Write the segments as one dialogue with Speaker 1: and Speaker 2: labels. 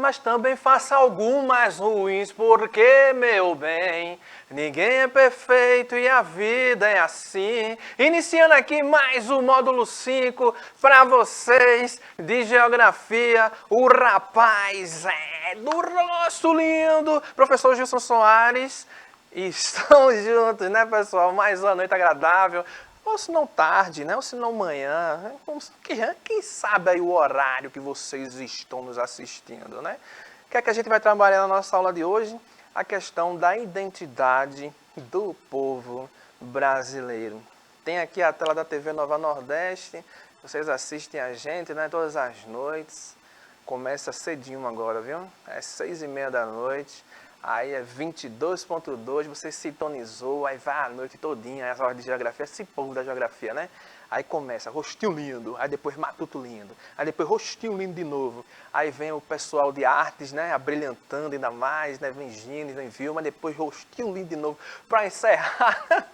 Speaker 1: mas também faça algumas ruins, porque, meu bem, ninguém é perfeito e a vida é assim. Iniciando aqui mais o módulo 5 para vocês de Geografia, o rapaz do rosto lindo, professor Gilson Soares. E estamos juntos, né, pessoal? Mais uma noite agradável. Ou se não tarde, né? Ou se não manhã. Quem sabe aí o horário que vocês estão nos assistindo, né? O que é que a gente vai trabalhar na nossa aula de hoje? A questão da identidade do povo brasileiro. Tem aqui a tela da TV Nova Nordeste. Vocês assistem a gente, né? Todas as noites. Começa cedinho agora, viu? É 6h30 da noite. Aí é 22.2, você sintonizou, aí vai a noite todinha, essa hora de geografia, esse povo da geografia, né? Aí começa rostinho lindo, aí depois matuto lindo, aí depois rostinho lindo de novo. Aí vem o pessoal de artes, né? Abrilhantando ainda mais, né? Vem Gine, vem Vilma, depois rostinho lindo de novo. Para encerrar,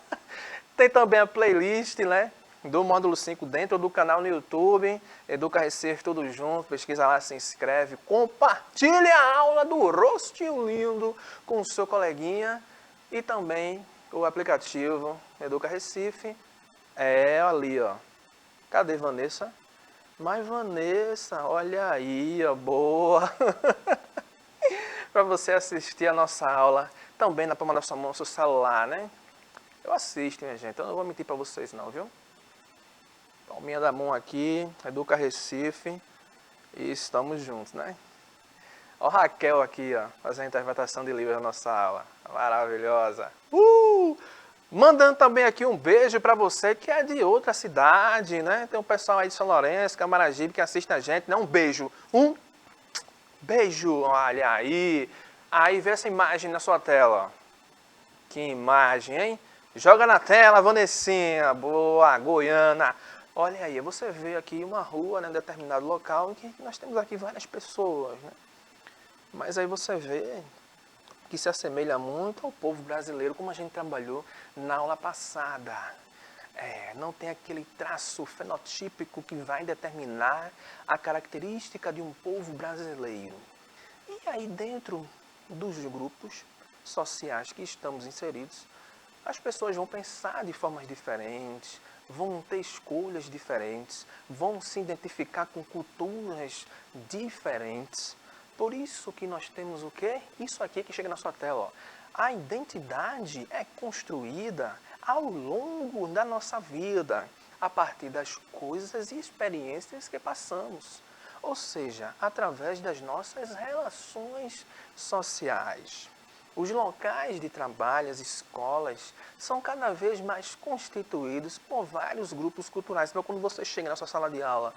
Speaker 1: tem também a playlist, né? Do módulo 5 dentro do canal no YouTube, Educa Recife, tudo junto, pesquisa lá, se inscreve, compartilha a aula do Rostinho Lindo com o seu coleguinha e também o aplicativo Educa Recife, ali ó, cadê Vanessa? Mas Vanessa, olha aí, ó, boa, para você assistir a nossa aula também na palma da sua mão, no seu celular, né? Eu assisto, minha gente, eu não vou mentir para vocês não, viu? Palminha da mão aqui, Educa Recife e estamos juntos, né? Ó Raquel aqui, ó, fazendo a interpretação de livros na nossa aula. Maravilhosa. Mandando também aqui um beijo para você que é de outra cidade, né? Tem um pessoal aí de São Lourenço, Camaragibe, que assiste a gente, né? Um beijo. Beijo, olha aí. Aí vê essa imagem na sua tela. Que imagem, hein? Joga na tela, Vanessinha. Boa, Goiânia. Olha aí, você vê aqui uma rua, né, em determinado local, em que nós temos aqui várias pessoas, né? Mas aí você vê que se assemelha muito ao povo brasileiro, como a gente trabalhou na aula passada. Não tem aquele traço fenotípico que vai determinar a característica de um povo brasileiro. E aí dentro dos grupos sociais que estamos inseridos, as pessoas vão pensar de formas diferentes, vão ter escolhas diferentes, vão se identificar com culturas diferentes. Por isso que nós temos o quê? Isso aqui que chega na sua tela. Ó. A identidade é construída ao longo da nossa vida, a partir das coisas e experiências que passamos. Ou seja, através das nossas relações sociais. Os locais de trabalho, as escolas, são cada vez mais constituídos por vários grupos culturais. Então, quando você chega na sua sala de aula,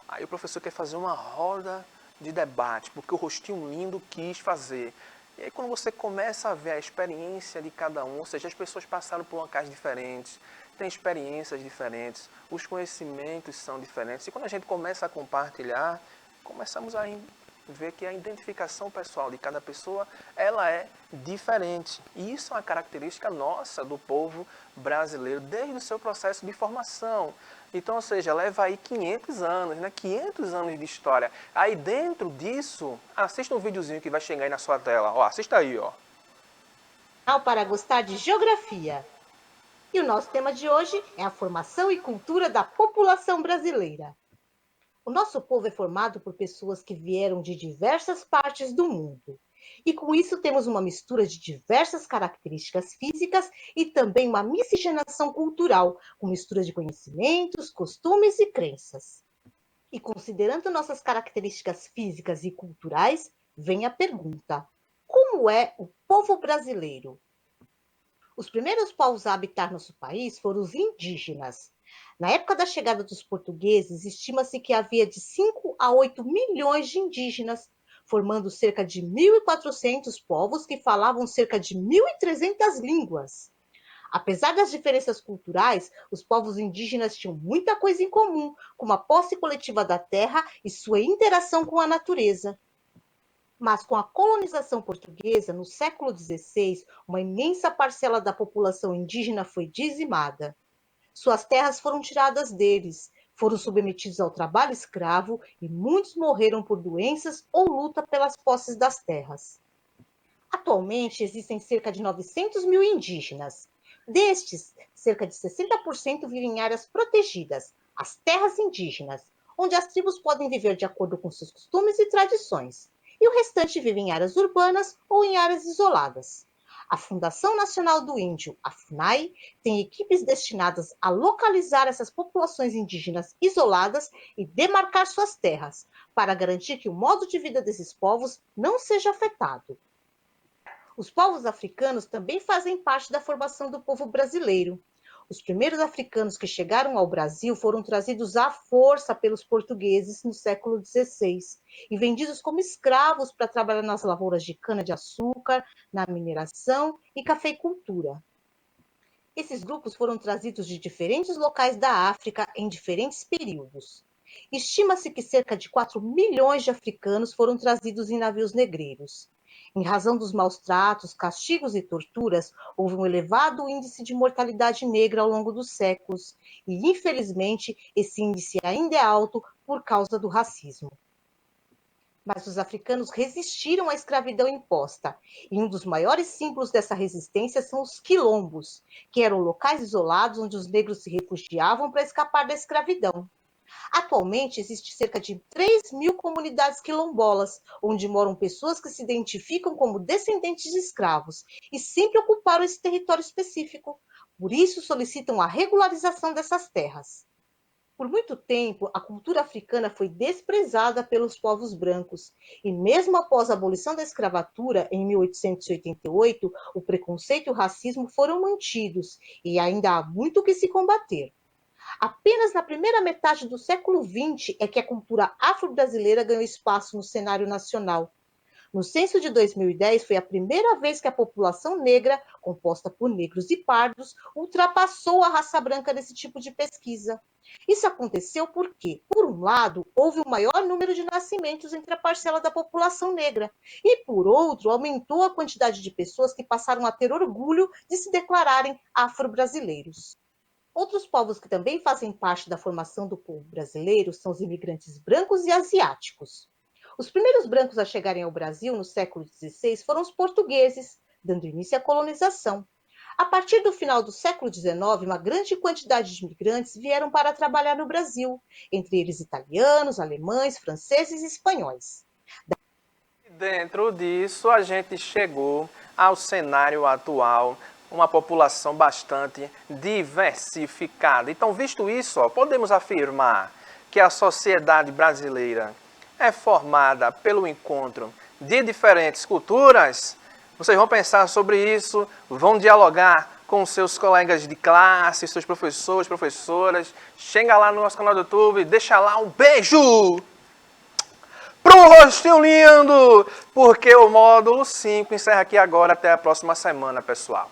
Speaker 1: aí o professor quer fazer uma roda de debate, porque o rostinho lindo quis fazer. E aí, quando você começa a ver a experiência de cada um, ou seja, as pessoas passaram por locais diferentes, têm experiências diferentes, os conhecimentos são diferentes. E quando a gente começa a compartilhar, começamos a ver que a identificação pessoal de cada pessoa, ela é diferente. E isso é uma característica nossa do povo brasileiro, desde o seu processo de formação. Então, ou seja, leva aí 500 anos, né? 500 anos de história. Aí dentro disso, assista um videozinho que vai chegar aí na sua tela. Ó, assista aí, ó.
Speaker 2: Para gostar de geografia. E o nosso tema de hoje é a formação e cultura da população brasileira. O nosso povo é formado por pessoas que vieram de diversas partes do mundo. E com isso temos uma mistura de diversas características físicas e também uma miscigenação cultural, com mistura de conhecimentos, costumes e crenças. E considerando nossas características físicas e culturais, vem a pergunta: como é o povo brasileiro? Os primeiros povos a habitar nosso país foram os indígenas. Na época da chegada dos portugueses, estima-se que havia de 5 a 8 milhões de indígenas, formando cerca de 1.400 povos que falavam cerca de 1.300 línguas. Apesar das diferenças culturais, os povos indígenas tinham muita coisa em comum, como a posse coletiva da terra e sua interação com a natureza. Mas com a colonização portuguesa, no século XVI, uma imensa parcela da população indígena foi dizimada. Suas terras foram tiradas deles, foram submetidos ao trabalho escravo e muitos morreram por doenças ou luta pelas posses das terras. Atualmente, existem cerca de 900 mil indígenas. Destes, cerca de 60% vivem em áreas protegidas, as terras indígenas, onde as tribos podem viver de acordo com seus costumes e tradições, e o restante vive em áreas urbanas ou em áreas isoladas. A Fundação Nacional do Índio, a FUNAI, tem equipes destinadas a localizar essas populações indígenas isoladas e demarcar suas terras, para garantir que o modo de vida desses povos não seja afetado. Os povos africanos também fazem parte da formação do povo brasileiro. Os primeiros africanos que chegaram ao Brasil foram trazidos à força pelos portugueses no século XVI e vendidos como escravos para trabalhar nas lavouras de cana-de-açúcar, na mineração e cafeicultura. Esses grupos foram trazidos de diferentes locais da África em diferentes períodos. Estima-se que cerca de 4 milhões de africanos foram trazidos em navios negreiros. Em razão dos maus tratos, castigos e torturas, houve um elevado índice de mortalidade negra ao longo dos séculos, e infelizmente esse índice ainda é alto por causa do racismo. Mas os africanos resistiram à escravidão imposta, e um dos maiores símbolos dessa resistência são os quilombos, que eram locais isolados onde os negros se refugiavam para escapar da escravidão. Atualmente, existe cerca de 3 mil comunidades quilombolas, onde moram pessoas que se identificam como descendentes de escravos e sempre ocuparam esse território específico. Por isso, solicitam a regularização dessas terras. Por muito tempo, a cultura africana foi desprezada pelos povos brancos, e mesmo após a abolição da escravatura, em 1888, o preconceito e o racismo foram mantidos, e ainda há muito o que se combater. Apenas na primeira metade do século XX é que a cultura afro-brasileira ganhou espaço no cenário nacional. No censo de 2010, foi a primeira vez que a população negra, composta por negros e pardos, ultrapassou a raça branca nesse tipo de pesquisa. Isso aconteceu porque, por um lado, houve o maior número de nascimentos entre a parcela da população negra, e, por outro, aumentou a quantidade de pessoas que passaram a ter orgulho de se declararem afro-brasileiros. Outros povos que também fazem parte da formação do povo brasileiro são os imigrantes brancos e asiáticos. Os primeiros brancos a chegarem ao Brasil no século XVI foram os portugueses, dando início à colonização. A partir do final do século XIX, uma grande quantidade de imigrantes vieram para trabalhar no Brasil, entre eles italianos, alemães, franceses e espanhóis.
Speaker 1: Dentro disso, a gente chegou ao cenário atual, uma população bastante diversificada. Então, visto isso, podemos afirmar que a sociedade brasileira é formada pelo encontro de diferentes culturas. Vocês vão pensar sobre isso, vão dialogar com seus colegas de classe, seus professores, professoras. Chega lá no nosso canal do YouTube, deixa lá um beijo pro rostinho lindo, porque o módulo 5 encerra aqui agora. Até a próxima semana, pessoal.